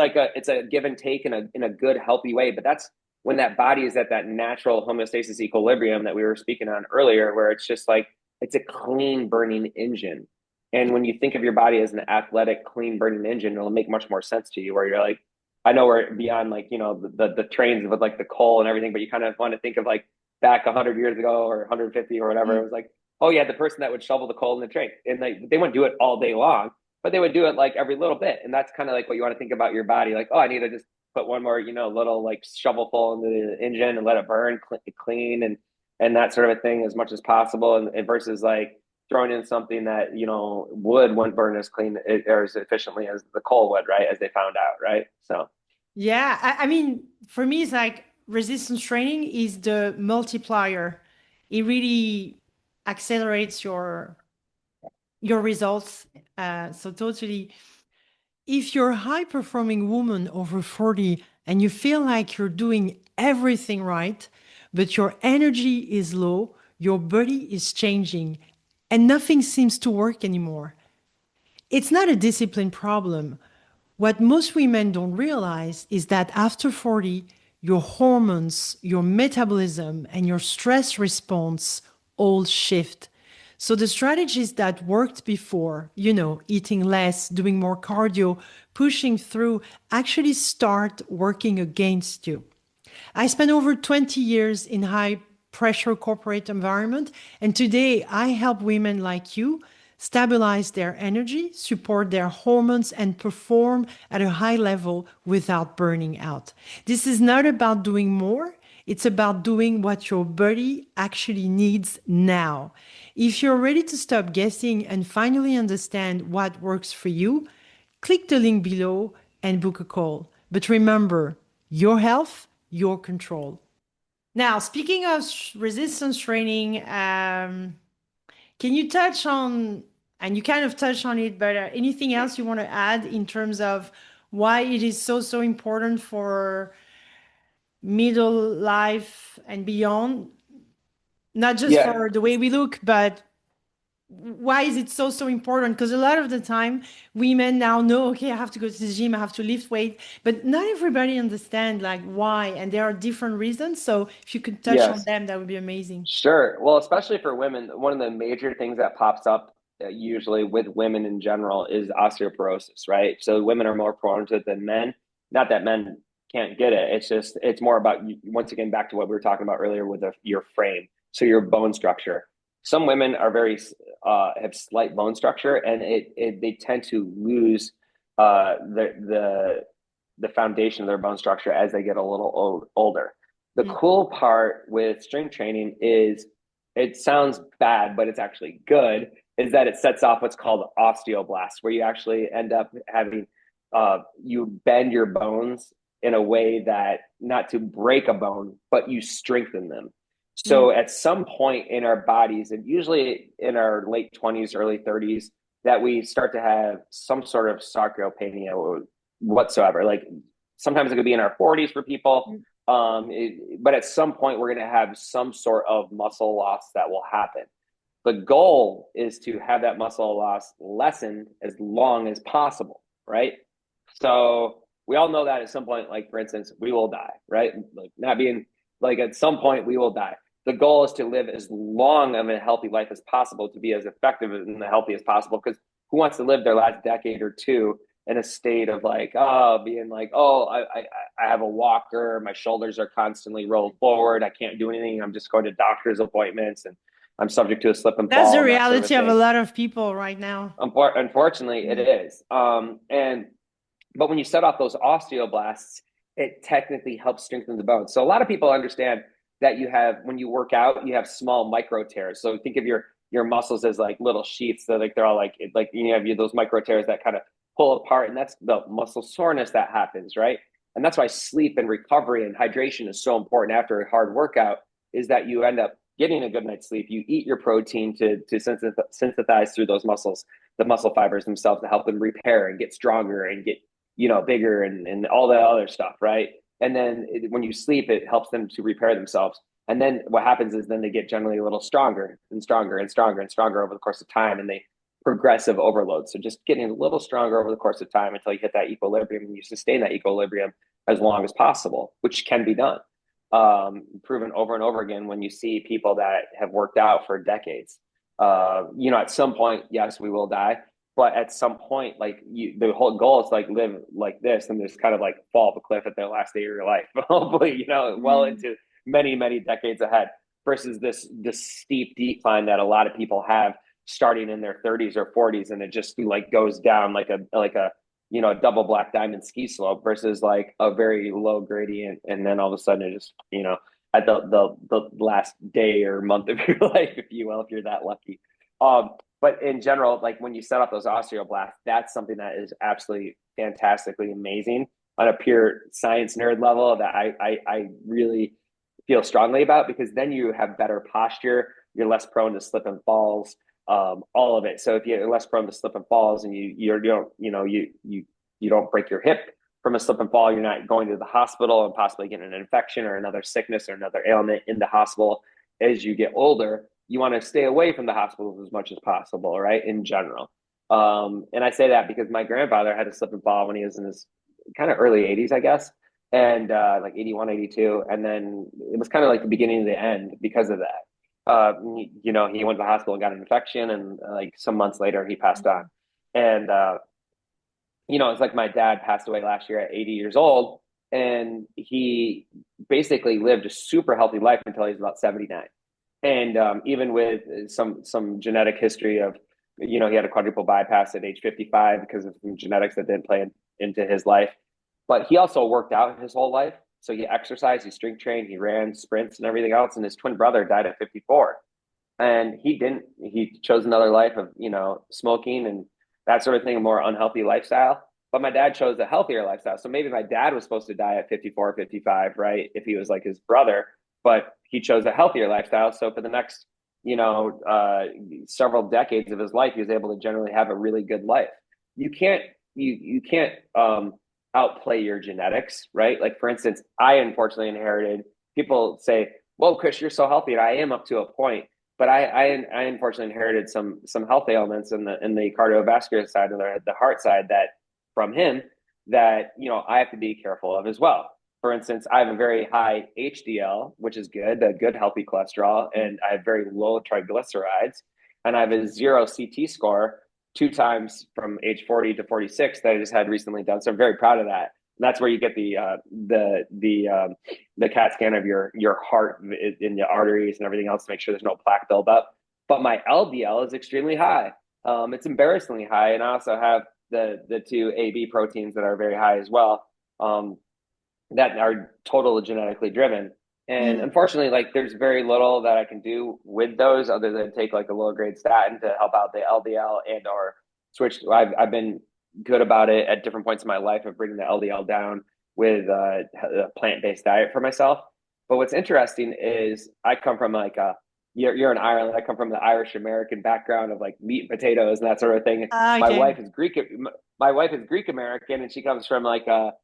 a give and take in a good healthy way. But that's when that body is at that natural homeostasis equilibrium that we were speaking on earlier, where it's just like it's a clean burning engine. And when you think of your body as an athletic, clean burning engine, it'll make much more sense to you, where you're like, I know we're beyond like, the trains with like the coal and everything, but you kind of want to think of like back 100 years ago or 150 or whatever. It was like, oh yeah, the person that would shovel the coal in the train, and like they wouldn't do it all day long, but they would do it like every little bit. And that's kind of like what you want to think about your body. Like, oh, I need to just put one more, little like shovelful into the engine and let it burn clean and that sort of a thing as much as possible. And versus like throwing in something that, wood wouldn't burn as clean or as efficiently as the coal would, right? As they found out, right? So, Yeah, I mean, for me, it's like resistance training is the multiplier. It really accelerates your results. So totally, if you're a high-performing woman over 40 and you feel like you're doing everything right, but your energy is low, your body is changing, and nothing seems to work anymore. It's not a discipline problem. What most women don't realize is that after 40, your hormones, your metabolism, and your stress response all shift. So the strategies that worked before, eating less, doing more cardio, pushing through, actually start working against you. I spent over 20 years in high pressure corporate environment, and today I help women like you stabilize their energy, support their hormones, and perform at a high level without burning out. This is not about doing more. It's about doing what your body actually needs now. If you're ready to stop guessing and finally understand what works for you, click the link below and book a call. But remember, your health, your control. Now, speaking of resistance training, can you touch on, and you kind of touched on it, but anything else you want to add in terms of why it is so important for middle life and beyond, not just yeah, for the way we look, but why is it so important? Because a lot of the time women now know, okay, I have to go to the gym, I have to lift weight, but not everybody understand like why, and there are different reasons. So if you could touch on yes. them, that would be amazing. Sure. Well, especially for women, one of the major things that pops up usually with women in general is osteoporosis, right? So women are more prone to it than men. Not that men can't get it. It's just, it's more about, once again, back to what we were talking about earlier with your frame. So your bone structure. Some women are have slight bone structure, and they tend to lose the foundation of their bone structure as they get a little older. The Mm. cool part with strength training is, it sounds bad, but it's actually good, is that it sets off what's called osteoblasts, where you actually end up having, you bend your bones in a way that, not to break a bone, but you strengthen them. So Mm. at some point in our bodies, and usually in our late 20s, early 30s, that we start to have some sort of sarcopenia or whatsoever. Like sometimes it could be in our 40s for people, Mm. but at some point we're going to have some sort of muscle loss that will happen. The goal is to have that muscle loss lessened as long as possible, right? So we all know that at some point, like for instance, we will die, right? Like not being like, at some point we will die. The goal is to live as long of a healthy life as possible, to be as effective and healthy as possible. Because who wants to live their last decade or two in a state of like, being like, I have a walker, my shoulders are constantly rolled forward, I can't do anything, I'm just going to doctor's appointments, and I'm subject to a slip and That's the fall and that sort of reality of a thing. lot of people right now. Unfortunately, it Mm. is. And but when you set off those osteoblasts, it technically helps strengthen the bones. So a lot of people understand that you have, when you work out, you have small micro tears. So think of your muscles as like little sheets. So like they're all like you have those micro tears that kind of pull apart, and that's the muscle soreness that happens, right? And that's why sleep and recovery and hydration is so important after a hard workout. Is that you end up getting a good night's sleep. You eat your protein to synthesize through those muscles, the muscle fibers themselves, to help them repair and get stronger and get bigger and all that other stuff, right? And then when you sleep, it helps them to repair themselves. And then what happens is then they get generally a little stronger and stronger and stronger and stronger over the course of time, and they progressive overload. So just getting a little stronger over the course of time until you hit that equilibrium, and you sustain that equilibrium as long as possible, which can be done. Proven over and over again when you see people that have worked out for decades. At some point, yes, we will die, but at some point, like the whole goal is like live like this, and just kind of like fall off a cliff at the last day of your life, hopefully, well Mm. into many decades ahead, versus this steep decline that a lot of people have starting in their 30s or 40s, and it just like goes down like a double black diamond ski slope, versus like a very low gradient, and then all of a sudden it just at the last day or month of your life, if you will, if you're that lucky. But in general, like when you set up those osteoblasts, that's something that is absolutely fantastically amazing on a pure science nerd level that I really feel strongly about, because then you have better posture, you're less prone to slip and falls, all of it. So if you're less prone to slip and falls, and you don't break your hip from a slip and fall, you're not going to the hospital and possibly getting an infection or another sickness or another ailment in the hospital. As you get older, you want to stay away from the hospitals as much as possible, right? In general. And I say that because my grandfather had a slip and fall when he was in his kind of early 80s, I guess, and like 81, 82. And then it was kind of like the beginning of the end because of that. He went to the hospital and got an infection, and like some months later, he passed on. And it's like my dad passed away last year at 80 years old, and he basically lived a super healthy life until he was about 79. And even with some genetic history of, he had a quadruple bypass at age 55 because of some genetics that didn't play into his life. But he also worked out his whole life. So he exercised, he strength trained, he ran sprints and everything else. And his twin brother died at 54. And he didn't. He chose another life of, smoking and that sort of thing, a more unhealthy lifestyle. But my dad chose a healthier lifestyle. So maybe my dad was supposed to die at 54, 55, right? If he was like his brother, but he chose a healthier lifestyle. So for the next, several decades of his life, he was able to generally have a really good life. You can't outplay your genetics, right? Like for instance, I unfortunately inherited. People say, "Well, Chris, you're so healthy," and I am up to a point. But I unfortunately inherited some health ailments in the cardiovascular side, or the heart side, that from him, that I have to be careful of as well. For instance, I have a very high HDL, which is good, a good healthy cholesterol, and I have very low triglycerides, and I have a 0 CT score 2 times from age 40 to 46 that I just had recently done. So I'm very proud of that. And that's where you get the CAT scan of your heart in the arteries and everything else to make sure there's no plaque buildup. But my LDL is extremely high. It's embarrassingly high, and I also have the two AB proteins that are very high as well, that are totally genetically driven. And unfortunately, like there's very little that I can do with those other than take like a low grade statin to help out the LDL and or switch. I've been good about it at different points in my life of bringing the LDL down with a plant-based diet for myself. But what's interesting is I come from like you're in Ireland. I come from the Irish American background of like meat and potatoes and that sort of thing. My Okay. wife is Greek. My wife is Greek American, and she comes from like a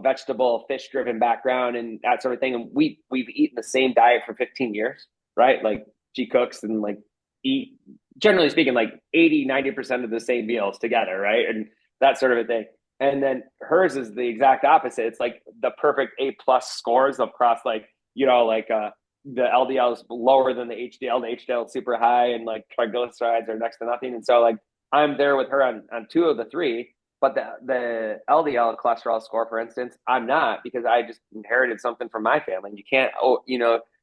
vegetable, fish driven background and that sort of thing. And we've eaten the same diet for 15 years, right? Like she cooks and like eat, generally speaking, like 80, 90% of the same meals together, right? And that sort of a thing. And then hers is the exact opposite. It's like the perfect A+ scores across the LDL is lower than the HDL. The HDL is super high, and like triglycerides are next to nothing. And so like I'm there with her on 2 of the 3. But the LDL cholesterol score, for instance, I'm not, because I just inherited something from my family. You can't,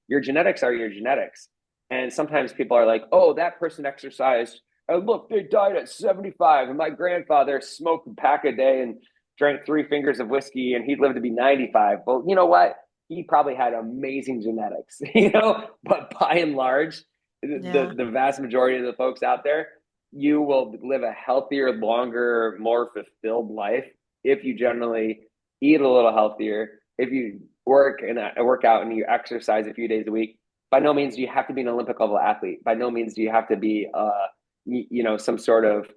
your genetics are your genetics. And sometimes people are like, oh, that person exercised, and look, they died at 75. And my grandfather smoked a pack a day and drank 3 fingers of whiskey, and he'd live to be 95. Well, you know what? He probably had amazing genetics, but by and large, Yeah. the vast majority of the folks out there, you will live a healthier, longer, more fulfilled life if you generally eat a little healthier, if you work out and you exercise a few days a week. By no means do you have to be an Olympic level athlete. By no means do you have to be some sort of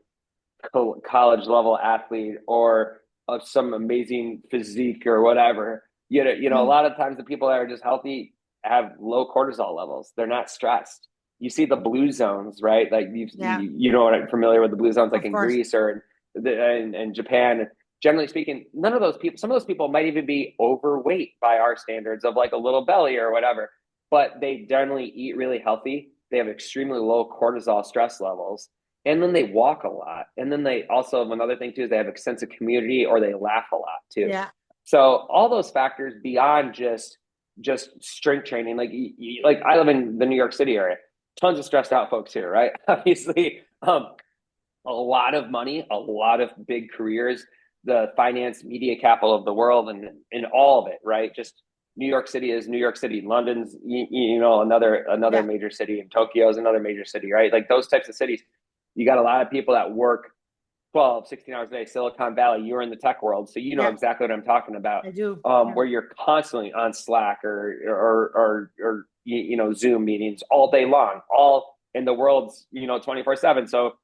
college level athlete or of some amazing physique or whatever. A lot of times the people that are just healthy have low cortisol levels. They're not stressed. You see the blue zones, right? Like Yeah, what I'm familiar with the blue zones, like of in course. Greece or in Japan. Generally speaking, none of those people. Some of those people might even be overweight by our standards of like a little belly or whatever, but they generally eat really healthy. They have extremely low cortisol stress levels, and then they walk a lot. And then they also, another thing too, is they have a sense of community, or they laugh a lot too. Yeah. So all those factors beyond just strength training, like I live in the New York City area, tons of stressed out folks here, right? Obviously, a lot of money, a lot of big careers, the finance media capital of the world, and in all of it, right? Just New York City is New York City. London's, another Yeah. major city, and Tokyo is another major city, right? Like those types of cities, you got a lot of people that work 12, 16 hours a day. Silicon Valley, you're in the tech world, so you know Yeah, exactly what I'm talking about. I do. Yeah. Where you're constantly on Slack or Zoom meetings all day long, all in the world's 24/7. So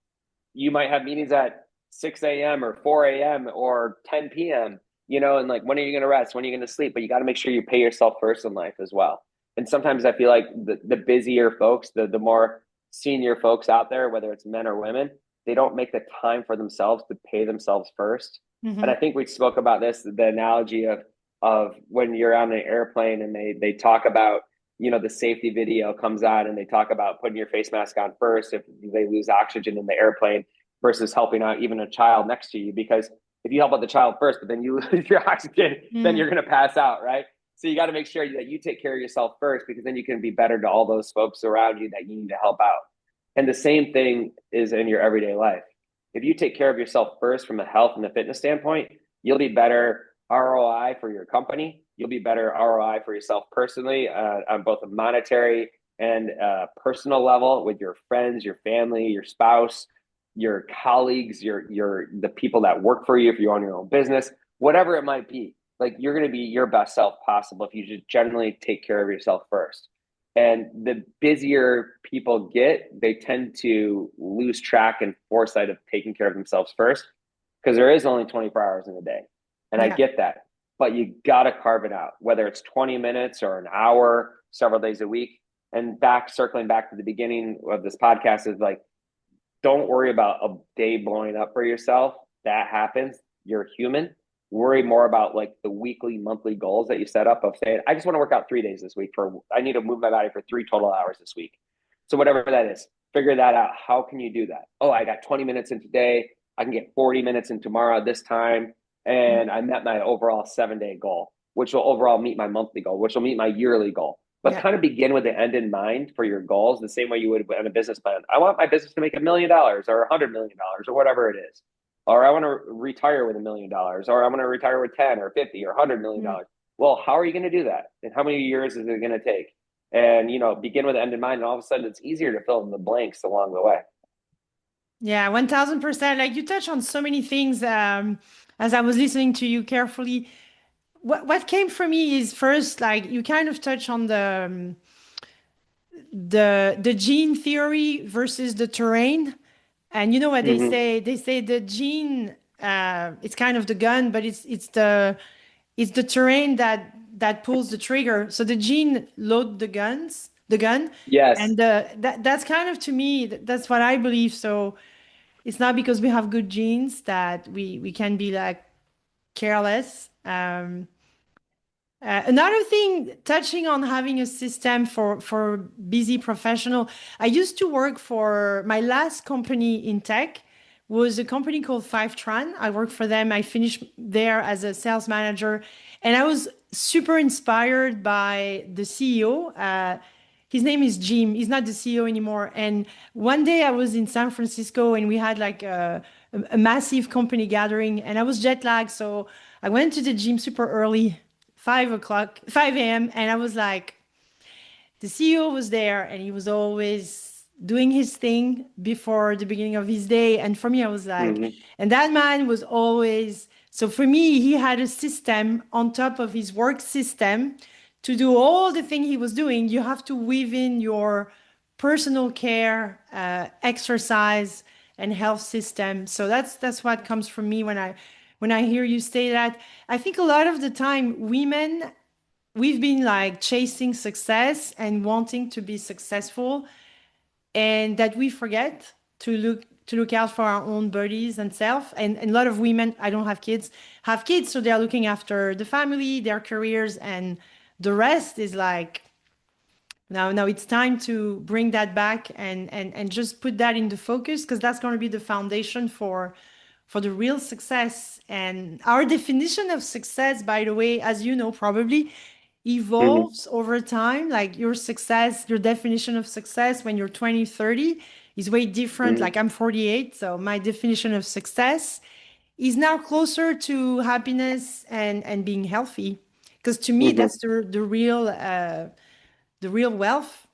you might have meetings at 6 a.m. or 4 a.m. or 10 p.m. And like when are you going to rest? When are you going to sleep? But you got to make sure you pay yourself first in life as well. And sometimes I feel like the busier folks, the more senior folks out there, whether it's men or women, they don't make the time for themselves to pay themselves first. And I Hmm. think we spoke about this, the analogy of when you're on an airplane and they talk about the safety video comes on and they talk about putting your face mask on first if they lose oxygen in the airplane versus helping out even a child next to you, because if you help out the child first but then you lose your oxygen, then Mm. you're going to pass out, right? So you got to make sure that you take care of yourself first, because then you can be better to all those folks around you that you need to help out. And the same thing is in your everyday life. If you take care of yourself first from a health and a fitness standpoint, you'll be better ROI for your company. You'll be better ROI for yourself personally, on both a monetary and personal level, with your friends, your family, your spouse, your colleagues, your the people that work for you if you own your own business, whatever it might be. Like you're going to be your best self possible if you just generally take care of yourself first. And the busier people get, they tend to lose track and foresight of taking care of themselves first, because there is only 24 hours in a day. And I Yeah. get that. But you got to carve it out, whether it's 20 minutes or an hour, several days a week. And circling back to the beginning of this podcast is like, don't worry about a day blowing up for yourself. That happens. You're human. Worry more about like the weekly, monthly goals that you set up of saying, I just want to work out 3 days this week I need to move my body for 3 total hours this week. So whatever that is, figure that out. How can you do that? Oh, I got 20 minutes in today. I can get 40 minutes in tomorrow this time. And I met my overall 7 day goal, which will overall meet my monthly goal, which will meet my yearly goal. But Yeah. kind of begin with the end in mind for your goals, the same way you would on a business plan. I want my business to make $1 million or $100 million or whatever it is. Or I want to retire with $1 million, or I want to retire with 10 or 50 or Mm. $100 million. Well, how are you going to do that? And how many years is it going to take? And, begin with the end in mind. And all of a sudden it's easier to fill in the blanks along the way. Yeah, 1000%. Like you touch on so many things as I was listening to you carefully. What came for me is first, like you kind of touch on the gene theory versus the terrain. And you know what they Mm-hmm. say? They say the gene, it's kind of the gun, but it's the terrain that pulls the trigger. So the gene load the gun, Yes. and that's kind of to me that's what I believe. So it's not because we have good genes that we can be like careless. Another thing, touching on having a system for busy professional. I used to work for my last company in tech was a company called Fivetran. I worked for them. I finished there as a sales manager, and I was super inspired by the CEO. His name is Jim. He's not the CEO anymore. And one day I was in San Francisco and we had like a massive company gathering, and I was jet lagged, so I went to the gym super early 5 o'clock, 5 a.m. And I was like, the CEO was there and he was always doing his thing before the beginning of his day. And for me, I was like, Mm-hmm. and that man was always, so for me, he had a system on top of his work system to do all the thing he was doing. You have to weave in your personal care, exercise, and health system. So that's what comes from me when I hear you say that. I think a lot of the time women we've been like chasing success and wanting to be successful, and that we forget to look out for our own bodies and self. And a lot of women, I don't have kids, have kids, so they're looking after the family, their careers, and the rest is like now it's time to bring that back and just put that in the focus, because that's going to be the foundation for the real success. And our definition of success, by the way, as you know, probably Mm-hmm. evolves over time. Like your success, your definition of success when you're 20, 30 is way different. Mm-hmm. Like I'm 48, so my definition of success is now closer to happiness and being healthy. Because to me, Hmm. that's the real wealth.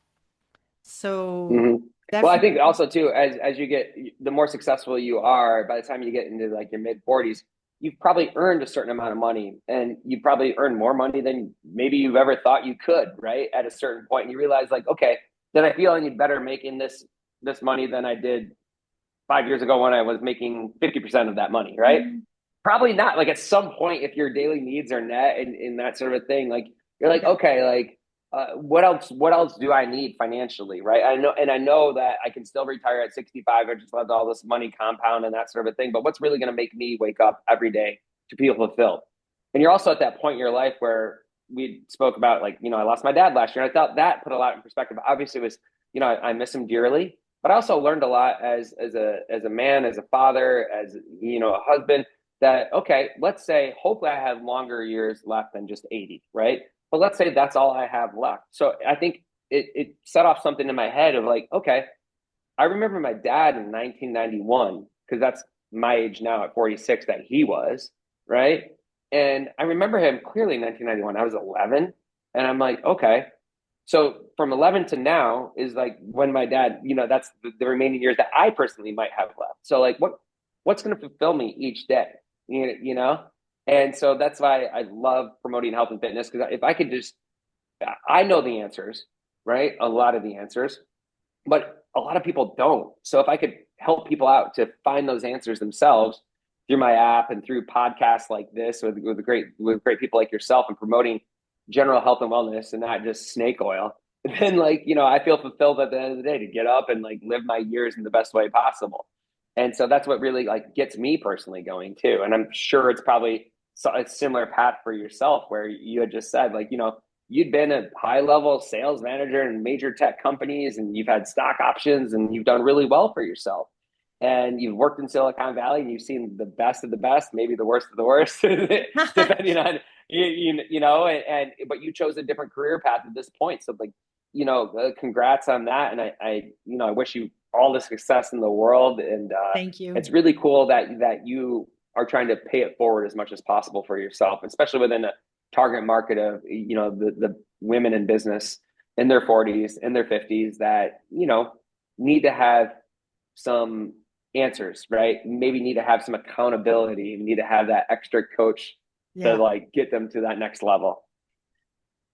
So Hmm. Well, I think definitely, also too, as you get, the more successful you are, by the time you get into like your mid 40s, you've probably earned a certain amount of money, and you probably earn more money than maybe you've ever thought you could, right? At a certain point, and you realize like, okay, then I feel I need better making this money than I did 5 years ago when I was making 50% of that money, right? Mhm. Probably not. Like at some point, if your daily needs are met and that sort of thing, like you're like, Yeah. okay, like what else? What else do I need financially, right? I know, and I know that I can still retire at 65. I just let all this money compound and that sort of a thing. But what's really going to make me wake up every day to feel fulfilled? And you're also at that point in your life where we spoke about, like, I lost my dad last year, and I thought that put a lot in perspective. Obviously, it was, I miss him dearly, but I also learned a lot as a man, as a father, as a husband, that, okay, let's say hopefully I have longer years left than just 80, right? But let's say that's all I have left. So I think it set off something in my head of like, okay, I remember my dad in 1991, because that's my age now at 46 that he was, right? And I remember him clearly in 1991. I was 11, and I'm like, okay. So from 11 to now is like when my dad, that's the remaining years that I personally might have left. So like what's going to fulfill me each day, you know? And so that's why I love promoting health and fitness, because if I could just, I know the answers, right? A lot of the answers, but a lot of people don't. So if I could help people out to find those answers themselves through my app and through podcasts like this with great people like yourself, and promoting general health and wellness and not just snake oil, then like, I feel fulfilled at the end of the day to get up and like live my years in the best way possible. And so that's what really like gets me personally going too. And I'm sure it's probably a similar path for yourself, where you had just said like, you'd been a high level sales manager in major tech companies, and you've had stock options, and you've done really well for yourself. And you've worked in Silicon Valley, and you've seen the best of the best, maybe the worst of the worst, depending on but you chose a different career path at this point. So like, congrats on that. And I wish you all the success in the world. And Thank you. it's really cool that you are trying to pay it forward as much as possible for yourself, especially within a target market of the women in business in their 40s, in their 50s, that need to have some answers, right? Maybe need to have some accountability, need to have that extra coach to Yeah. like get them to that next level.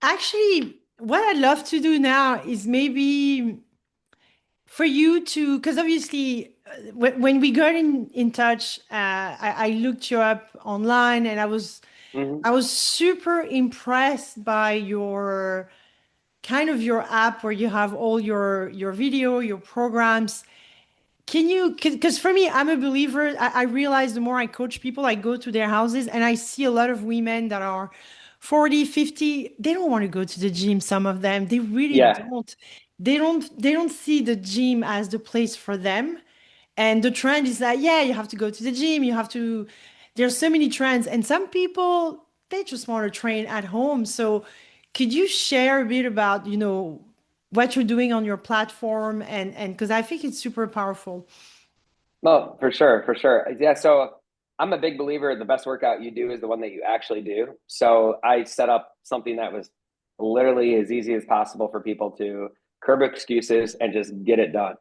Actually, what I'd love to do now is maybe for you to, because obviously, when we got in touch, I looked you up online, and Mm-hmm. I was super impressed by your kind of your app where you have all your video, your programs. Can you, because for me, I'm a believer. I realize the more I coach people, I go to their houses and I see a lot of women that are 40, 50. They don't want to go to the gym, some of them. They really Yeah. don't. They don't see the gym as the place for them. And the trend is that, yeah, you have to go to the gym, you have to, there's so many trends. And some people, they just want to train at home. So could you share a bit about, what you're doing on your platform, and because I think it's super powerful. No, for sure, for sure. Yeah, so I'm a big believer the best workout you do is the one that you actually do. So I set up something that was literally as easy as possible for people to curb excuses and just get it done.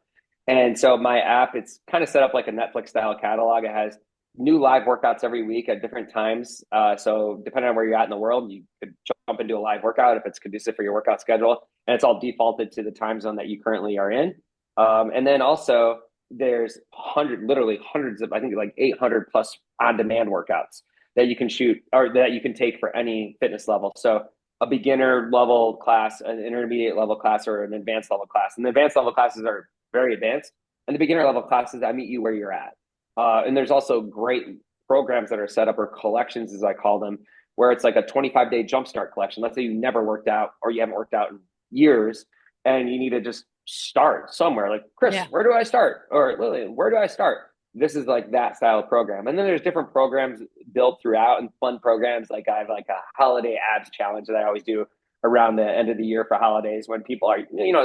And so my app, it's kind of set up like a Netflix style catalog. It has new live workouts every week at different times. So depending on where you're at in the world, you could jump into a live workout if it's conducive for your workout schedule. And it's all defaulted to the time zone that you currently are in. And then also, there's literally hundreds of, I think like 800 plus on demand workouts that you can shoot or that you can take for any fitness level. So a beginner level class, an intermediate level class, or an advanced level class. And the advanced level classes are very advanced, and the beginner level classes, I meet you where you're at. And there's also great programs that are set up, or collections as I call them, where it's like a 25-day jumpstart collection. Let's say you never worked out, or you haven't worked out in years, and you need to just start somewhere. Like, Chris, Yeah. where do I start? Or Lillian, where do I start? This is like that style of program. And then there's different programs built throughout, and fun programs. Like I have like a holiday abs challenge that I always do around the end of the year for holidays, when people are,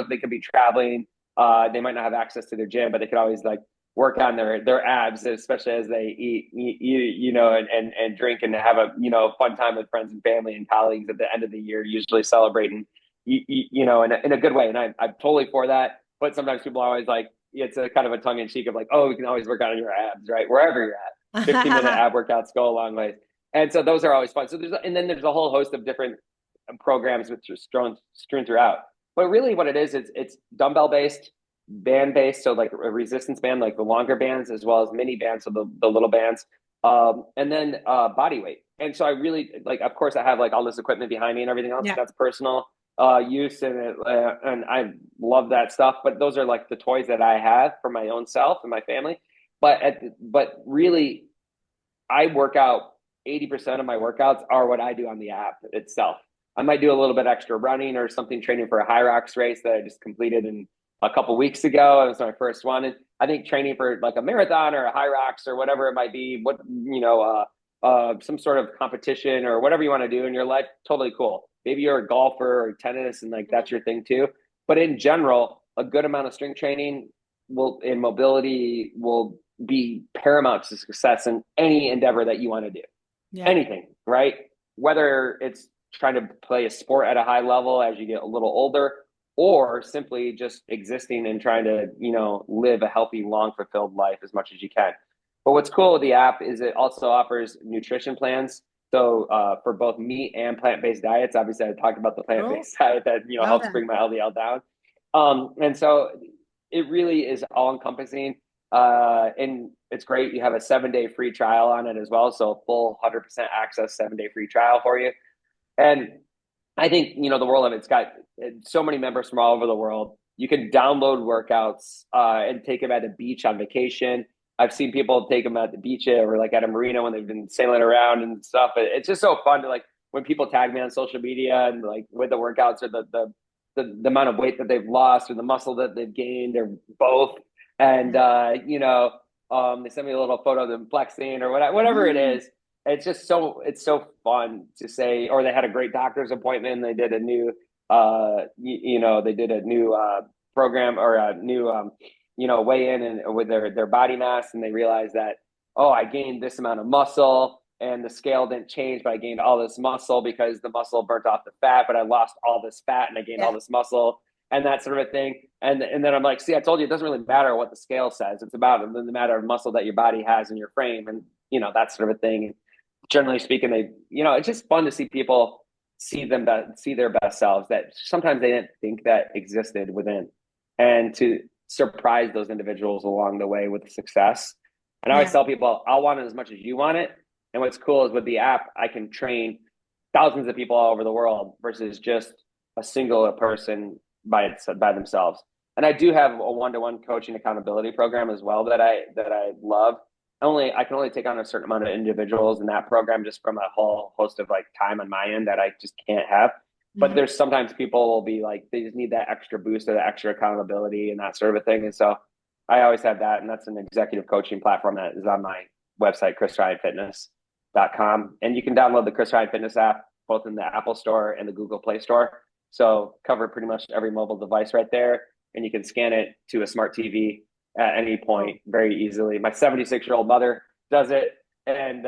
they could be traveling. They might not have access to their gym, but they could always like work on their abs, especially as they eat and drink and have a fun time with friends and family and colleagues at the end of the year, usually celebrating in a good way. And I'm totally for that. But sometimes people are always like, it's a kind of a tongue in cheek of like, oh, we can always work on your abs, right? Wherever you're at. 15-minute ab workouts go a long way. And so those are always fun. So there's a whole host of different programs which are strewn throughout. But really what it is, it's dumbbell based, band based. So like a resistance band, like the longer bands, as well as mini bands, so the little bands. And then body weight. And so I really like, of course I have like all this equipment behind me and everything else. Yeah. That's personal use, and I love that stuff. But those are like the toys that I have for my own self and my family. But really, I work out 80% of my workouts are what I do on the app itself. I might do a little bit extra running or something, training for a high rocks race that I just completed in a couple weeks ago. It was my first one. And I think training for like a marathon or a high rocks or whatever it might be, some sort of competition or whatever you want to do in your life, totally cool. Maybe you're a golfer or tennis and like that's your thing too. But in general, a good amount of strength training in mobility will be paramount to success in any endeavor that you want to do. Yeah. Anything, right? Whether it's trying to play a sport at a high level as you get a little older, or simply just existing and trying to, live a healthy, long, fulfilled life as much as you can. But what's cool with the app is it also offers nutrition plans. So for both meat and plant-based diets, obviously I talked about the plant-based diet that, helps bring my LDL down. And so it really is all encompassing. And it's great. You have a 7-day free trial on it as well. So a full 100% access 7-day free trial for you. And I think, the world of it's got so many members from all over the world. You can download workouts and take them at the beach on vacation. I've seen people take them at the beach or like at a marina when they've been sailing around and stuff. It's just so fun to like when people tag me on social media and like with the workouts or the amount of weight that they've lost or the muscle that they've gained or both. And, they send me a little photo of them flexing or whatever it is. It's just it's so fun to say, or they had a great doctor's appointment and they did a new, program or a new, weigh in and with their body mass. And they realized that, oh, I gained this amount of muscle and the scale didn't change, but I gained all this muscle because the muscle burnt off the fat, but I lost all this fat and I gained all this muscle and that sort of a thing. And then I'm like, see, I told you, it doesn't really matter what the scale says. It's about the matter of muscle that your body has in your frame and, that sort of a thing. And generally speaking, it's just fun to see people see their best selves that sometimes they didn't think that existed within, and to surprise those individuals along the way with success. And I always tell people, I'll want it as much as you want it. And what's cool is with the app, I can train thousands of people all over the world versus just a single person by themselves. And I do have a one-to-one coaching accountability program as well that I love. I can only take on a certain amount of individuals in that program just from a whole host of like time on my end that I just can't have. But there's sometimes people will be like, they just need that extra boost or the extra accountability and that sort of a thing. And so I always have that. And that's an executive coaching platform that is on my website, chrisryanfitness.com. And you can download the Chris Ryan Fitness app, both in the Apple Store and the Google Play Store. So cover pretty much every mobile device right there. And you can scan it to a smart TV at any point very easily. My 76-year-old mother does it. And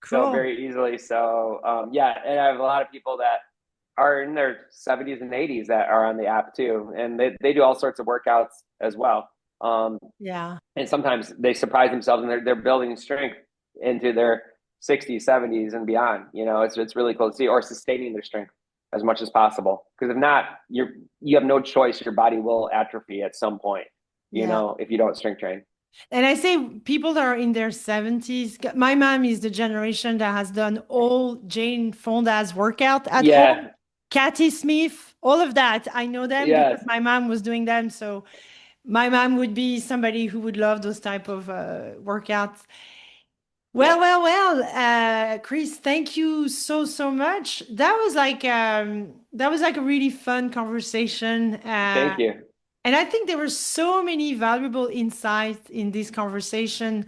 so very easily. So and I have a lot of people that are in their 70s and 80s that are on the app too. And they do all sorts of workouts as well. And sometimes they surprise themselves and they're building strength into their 60s, 70s and beyond. It's really cool to see, or sustaining their strength as much as possible. Because if not, you have no choice. Your body will atrophy at some point, if you don't strength train. And I say people that are in their 70s, my mom is the generation that has done all Jane Fonda's workout at home. Kathy Smith, all of that. I know them because my mom was doing them. So my mom would be somebody who would love those type of workouts. Well, Chris, thank you so much. That was like a really fun conversation. Thank you. And I think there were so many valuable insights in this conversation.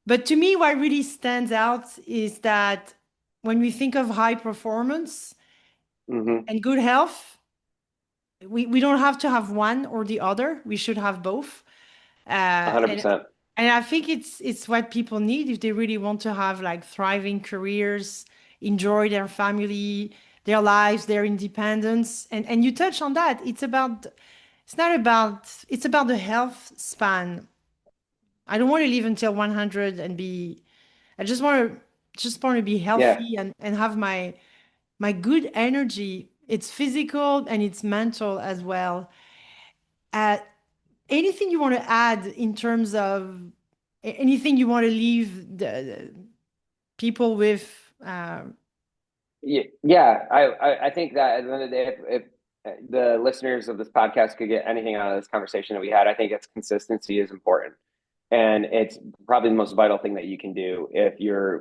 But to me, what really stands out is that when we think of high performance and good health, we don't have to have one or the other. We should have both. And 100%. I think it's what people need if they really want to have like thriving careers, enjoy their family, their lives, their independence. And you touch on that. It's not about, it's about the health span. I don't want to live until 100 and be, I just want to be Yeah. healthy and have my good energy. It's physical and it's mental as well. Uh, Anything you want to add in terms of anything you want to leave the people with? Yeah. I think that at the end of the day, if the listeners of this podcast could get anything out of this conversation that we had, I think it's consistency is important. And it's probably the most vital thing that you can do if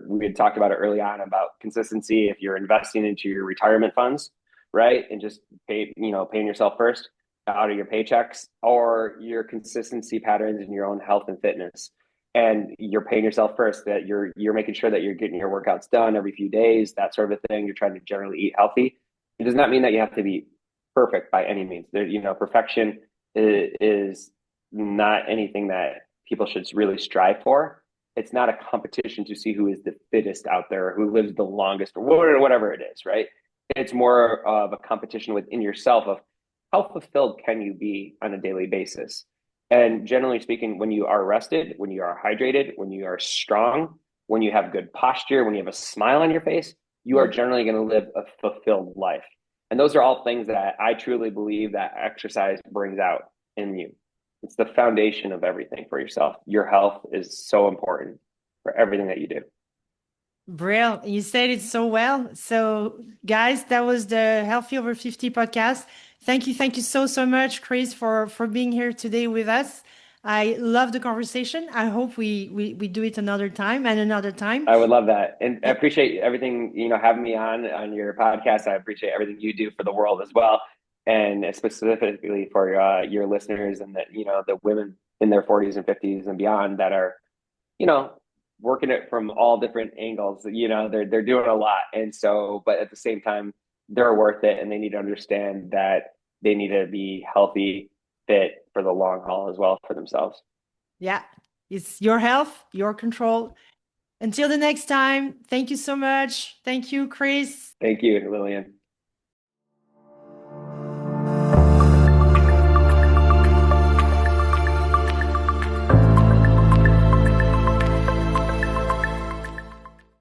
we had talked about it early on about consistency. If you're investing into your retirement funds, right, and just paying yourself first out of your paychecks, or your consistency patterns in your own health and fitness, and you're paying yourself first, that you're making sure that you're getting your workouts done every few days, that sort of thing. You're trying to generally eat healthy. It does not mean that you have to be perfect by any means. Perfection is not anything that people should really strive for. It's not a competition to see who is the fittest out there, or who lives the longest, or whatever it is, right? It's more of a competition within yourself of how fulfilled can you be on a daily basis. And generally speaking, when you are rested, when you are hydrated, when you are strong, when you have good posture, when you have a smile on your face, you are Mm. generally going to live a fulfilled life. And those are all things that I truly believe that exercise brings out in you. It's the foundation of everything for yourself. Your health is so important for everything that you do. Brill, you said it so well. So, guys, that was the Healthy Over 50 podcast. Thank you so much, Chris, for being here today with us. I love the conversation. I hope we do it another time and another time. I would love that. And I appreciate everything, having me on your podcast. I appreciate everything you do for the world as well. And specifically for your listeners, and that, the women in their 40s and 50s and beyond that are, you know, working it from all different angles. They're doing a lot. And so, but at the same time, they're worth it, and they need to understand that they need to be healthy, fit for the long haul as well for themselves. Yeah, it's your health, your control. Until the next time, thank you so much. Thank you, Chris. Thank you, Lillian.